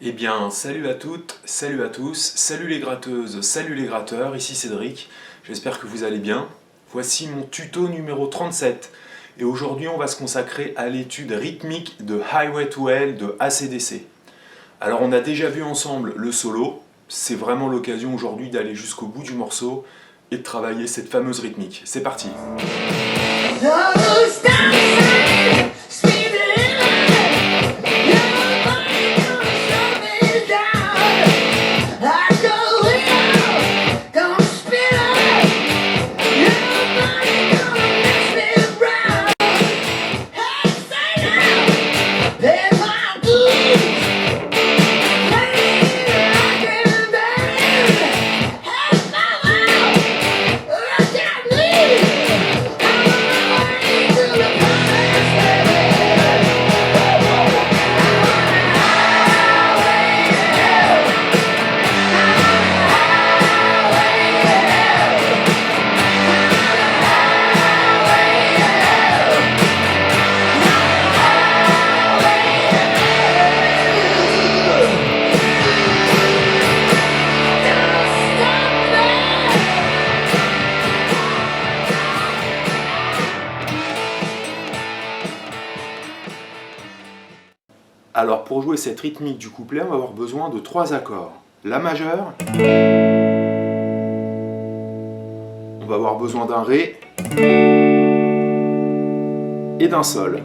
Eh bien, salut à toutes, salut à tous, salut les gratteuses, salut les gratteurs, ici Cédric, j'espère que vous allez bien. Voici mon tuto numéro 37 et aujourd'hui on va se consacrer à l'étude rythmique de Highway to Hell de AC/DC. Alors on a déjà vu ensemble le solo, c'est vraiment l'occasion aujourd'hui d'aller jusqu'au bout du morceau et de travailler cette fameuse rythmique. C'est parti! Alors pour jouer cette rythmique du couplet, on va avoir besoin de 3 accords. La majeure, on va avoir besoin d'un Ré et d'un Sol.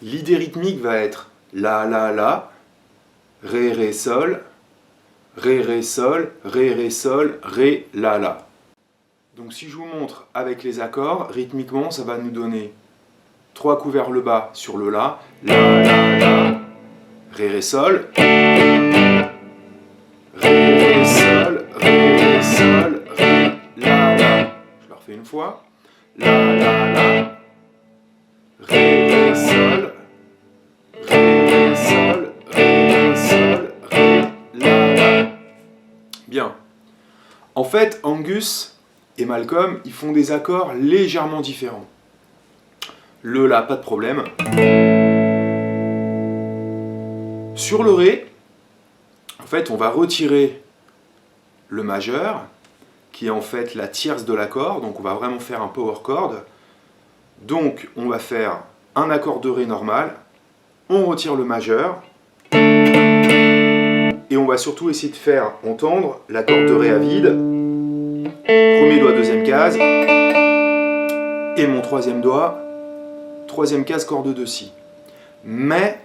L'idée rythmique va être La, La, La, Ré, Ré, Sol, Ré, Ré, Sol, Ré, Ré, Sol, Ré, La, La. Donc si je vous montre avec les accords, rythmiquement ça va nous donner 3 coups vers le bas sur le La, La, La, La, Ré, Ré, Sol, Ré, Ré, Sol, Ré, Ré, Sol, Ré, La, La. Je le refais une fois. La, La, La, Ré, Ré, Sol, Ré, Ré, Sol, Ré, Ré, Sol, Ré, La, La. Bien. En fait, Angus et Malcolm, ils font des accords légèrement différents. Le La, pas de problème. Sur le Ré, en fait, on va retirer le majeur, qui est en fait la tierce de l'accord, donc on va vraiment faire un power chord. Donc, on va faire un accord de Ré normal, on retire le majeur, et on va surtout essayer de faire entendre l'accord de Ré à vide, premier doigt, deuxième case, et mon troisième doigt, troisième case, corde de Si. Mais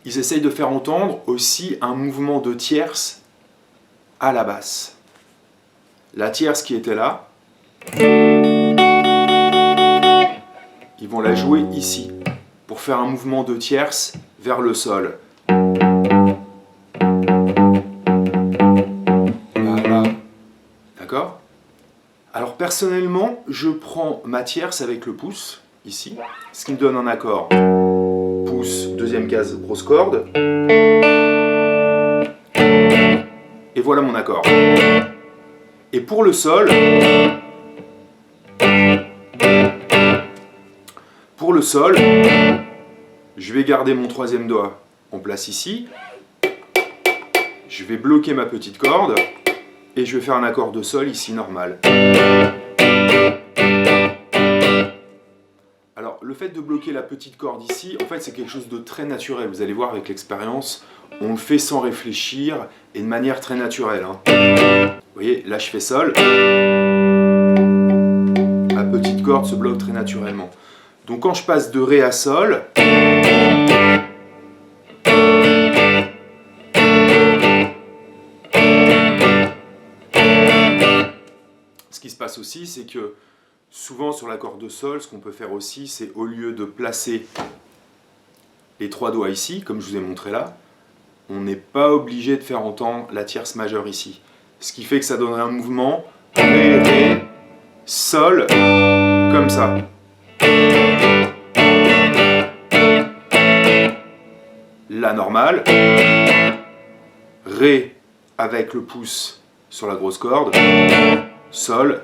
ils essayent de faire entendre aussi un mouvement de tierce à la basse. La tierce qui était là, ils vont la jouer ici, pour faire un mouvement de tierce vers le sol. Voilà. D'accord ? Alors personnellement, je prends ma tierce avec le pouce, ici, ce qui me donne un accord. Pouce, deuxième case, grosse corde. Et voilà mon accord. Et pour le sol, je vais garder mon troisième doigt en place ici. Je vais bloquer ma petite corde et je vais faire un accord de sol ici normal. Alors, le fait de bloquer la petite corde ici, en fait, c'est quelque chose de très naturel. Vous allez voir avec l'expérience, on le fait sans réfléchir et de manière très naturelle. Vous voyez, là, je fais Sol. La petite corde se bloque très naturellement. Donc, quand je passe de Ré à Sol, ce qui se passe aussi, c'est que souvent sur l'accord de Sol, ce qu'on peut faire aussi, c'est au lieu de placer les 3 doigts ici, comme je vous ai montré là, on n'est pas obligé de faire entendre la tierce majeure ici. Ce qui fait que ça donnerait un mouvement Ré, Ré, Sol, comme ça. La normale, Ré avec le pouce sur la grosse corde, Sol,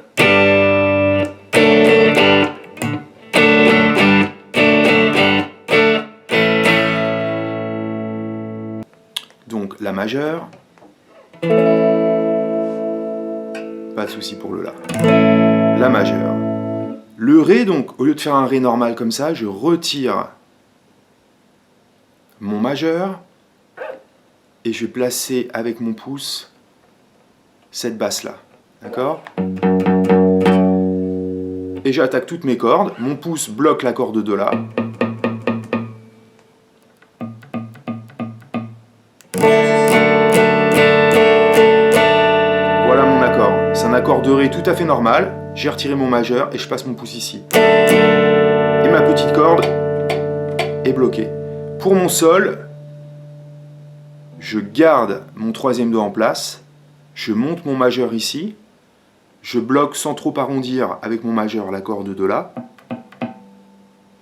donc la majeure. Pas de souci pour le la. La majeure. Le ré, donc, au lieu de faire un ré normal comme ça, je retire mon majeur et je vais placer avec mon pouce cette basse-là. D'accord? Et j'attaque toutes mes cordes. Mon pouce bloque la corde de la. Voilà mon accord. C'est un accord de ré tout à fait normal. J'ai retiré mon majeur et je passe mon pouce ici. Et ma petite corde est bloquée. Pour mon sol, je garde mon troisième doigt en place. Je monte mon majeur ici. Je bloque sans trop arrondir avec mon majeur la corde de la.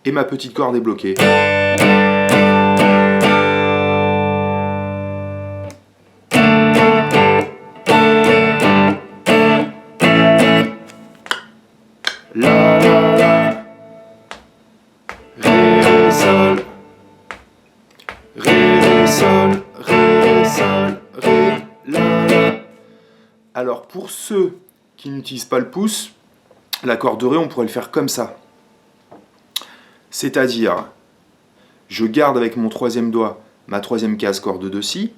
Et ma petite corde est bloquée. La, la, la. Ré, ré, sol. Ré, ré, sol. Ré, ré, sol. Ré, la, la. Alors, pour ceux qui n'utilisent pas le pouce, l'accord de ré, on pourrait le faire comme ça. C'est-à-dire, je garde avec mon troisième doigt ma troisième case corde de si.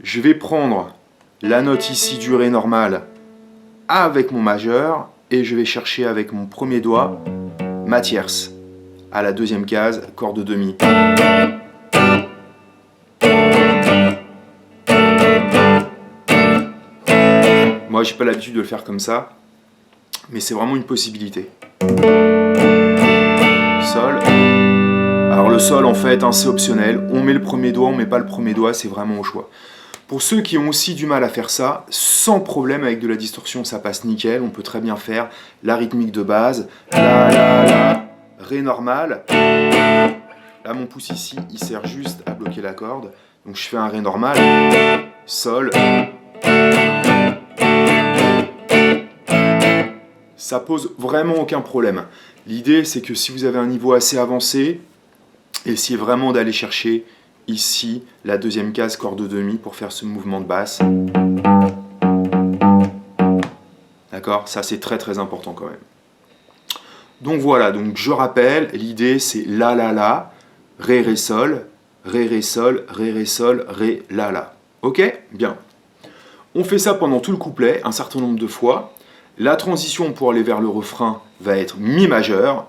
Je vais prendre la note ici du ré normal avec mon majeur et je vais chercher avec mon premier doigt ma tierce à la deuxième case corde de mi. Moi, j'ai pas l'habitude de le faire comme ça, mais c'est vraiment une possibilité. Sol. Alors le sol, en fait, hein, c'est optionnel. On met le premier doigt, on met pas le premier doigt, c'est vraiment au choix. Pour ceux qui ont aussi du mal à faire ça, sans problème avec de la distorsion, ça passe nickel. On peut très bien faire la rythmique de base. La, la, la, ré normal. Là, mon pouce ici, il sert juste à bloquer la corde. Donc je fais un ré normal. Sol. Ça pose vraiment aucun problème. L'idée, c'est que si vous avez un niveau assez avancé, essayez vraiment d'aller chercher ici la deuxième case corde de mi pour faire ce mouvement de basse. D'accord? Ça, c'est très très important quand même. Donc voilà, donc je rappelle, l'idée c'est la la la, ré ré sol, ré ré sol, ré ré sol, ré la la. Ok? Bien. On fait ça pendant tout le couplet, un certain nombre de fois. La transition pour aller vers le refrain va être mi majeur.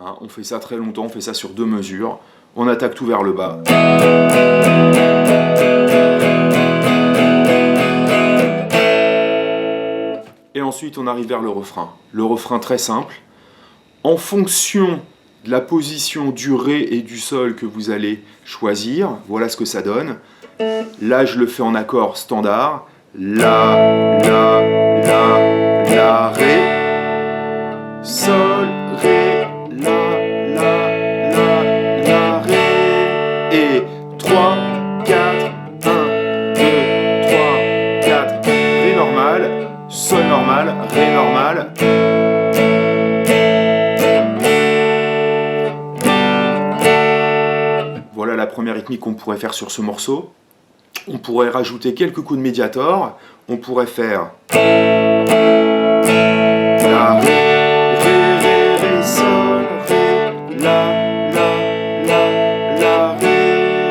Hein, on fait ça très longtemps, on fait ça sur 2 mesures. On attaque tout vers le bas. Et ensuite on arrive vers le refrain. Le refrain très simple. En fonction de la position du ré et du sol que vous allez choisir, voilà ce que ça donne. Là, je le fais en accord standard. La, la, la, la, ré. Sol, ré, la, la, la, la, ré. Et 3, 4, 1, 2, 3, 4. Ré normal, sol normal, ré normal. Voilà la première rythmique qu'on pourrait faire sur ce morceau. On pourrait rajouter quelques coups de médiator. On pourrait faire la, ré, ré, ré, ré, sol, ré, la, la, la, la, ré,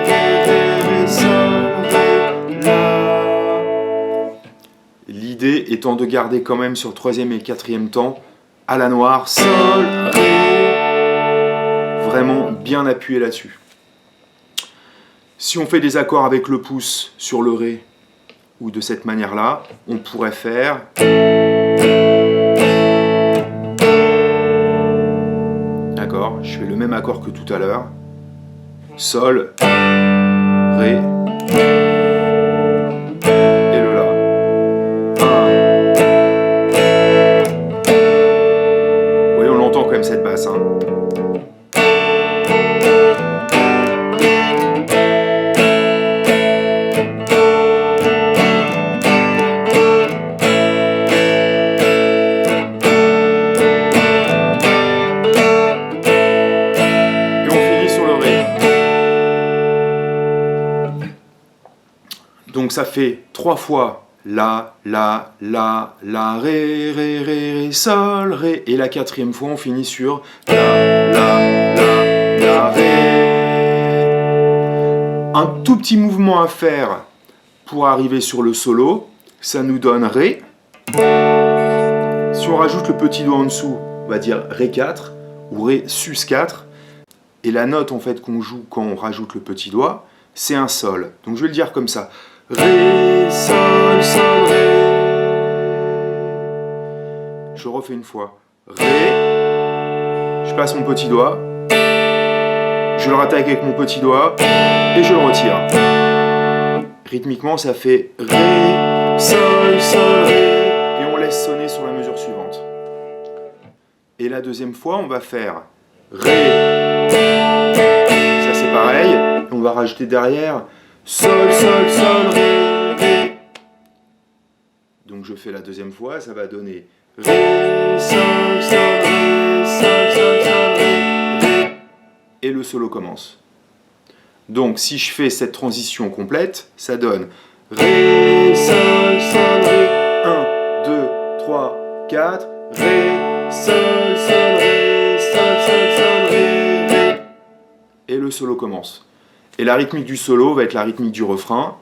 ré, ré, ré, sol, ré, la. L'idée étant de garder quand même sur le troisième et le quatrième temps à la noire, sol, ré. Vraiment bien appuyé là-dessus. Si on fait des accords avec le pouce sur le ré, ou de cette manière-là, on pourrait faire... D'accord, je fais le même accord que tout à l'heure. Sol, ré, et le la. 1. Vous voyez, on l'entend quand même cette basse, hein. donc ça fait 3 fois la, ré, sol, ré. Et la 4e fois, on finit sur la, ré. Un tout petit mouvement à faire pour arriver sur le solo, ça nous donne ré. Si on rajoute le petit doigt en dessous, on va dire ré 4 ou ré sus 4. Et la note en fait qu'on joue quand on rajoute le petit doigt, c'est un sol. Donc je vais le dire comme ça. Ré, sol, sol, ré. Je refais une fois. Ré. Je passe mon petit doigt. Je le rattaque avec mon petit doigt. Et je le retire. Rythmiquement, ça fait Ré, sol, sol, ré. Et on laisse sonner sur la mesure suivante. Et la deuxième fois, on va faire Ré. Ça c'est pareil. On va rajouter derrière sol, sol, sol, ré, ré. Donc je fais la deuxième fois, ça va donner Ré, sol, sol, ré, sol, sol, sol, ré, ré. Et le solo commence. Donc si je fais cette transition complète, ça donne Ré, sol, sol, ré. 1, 2, 3, 4. Ré, sol, sol, ré, sol, sol, sol, ré, ré. Et le solo commence. Et la rythmique du solo va être la rythmique du refrain.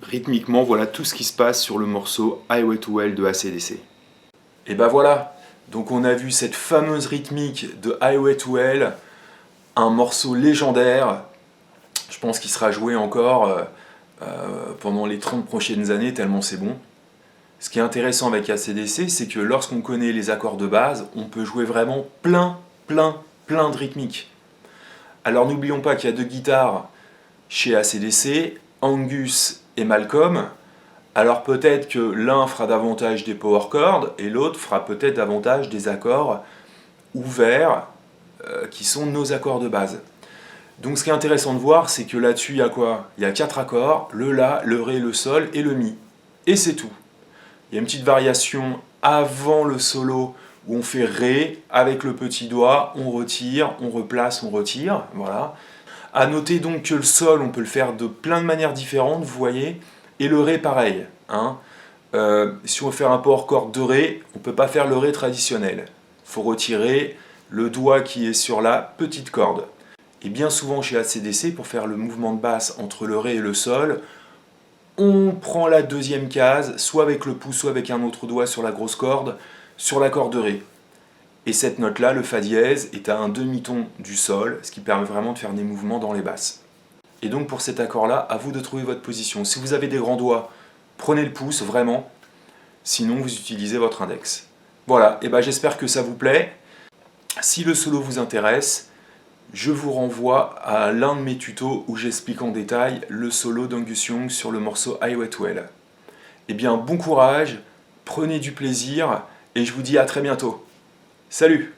Rythmiquement, voilà tout ce qui se passe sur le morceau Highway to Hell de AC/DC. Et ben voilà, donc on a vu cette fameuse rythmique de Highway to Hell, un morceau légendaire, je pense qu'il sera joué encore pendant les 30 prochaines années, tellement c'est bon. Ce qui est intéressant avec AC/DC, c'est que lorsqu'on connaît les accords de base, on peut jouer vraiment plein de rythmiques. Alors n'oublions pas qu'il y a 2 guitares chez AC/DC, Angus et Malcolm. Alors peut-être que l'un fera davantage des power chords et l'autre fera peut-être davantage des accords ouverts qui sont nos accords de base. Donc ce qui est intéressant de voir, c'est que là-dessus il y a quoi? Il y a 4 accords, le La, le Ré, le Sol et le Mi. Et c'est tout. Il y a une petite variation avant le solo où on fait Ré avec le petit doigt, on retire, on replace, on retire, voilà. A noter donc que le Sol, on peut le faire de plein de manières différentes, vous voyez, et le Ré pareil. Hein. Si on veut faire un power chord de Ré, on ne peut pas faire le Ré traditionnel. Il faut retirer le doigt qui est sur la petite corde. Et bien souvent chez AC/DC, pour faire le mouvement de basse entre le Ré et le Sol, on prend la deuxième case, soit avec le pouce, soit avec un autre doigt sur la grosse corde, sur la corde de Ré. Et cette note-là, le Fa dièse, est à un demi-ton du Sol, ce qui permet vraiment de faire des mouvements dans les basses. Et donc pour cet accord-là, à vous de trouver votre position. Si vous avez des grands doigts, prenez le pouce, vraiment. Sinon, vous utilisez votre index. Voilà, et ben j'espère que ça vous plaît. Si le solo vous intéresse, je vous renvoie à l'un de mes tutos où j'explique en détail le solo d'Angus Young sur le morceau Highway to Hell. Eh bien, bon courage, prenez du plaisir, et je vous dis à très bientôt. Salut!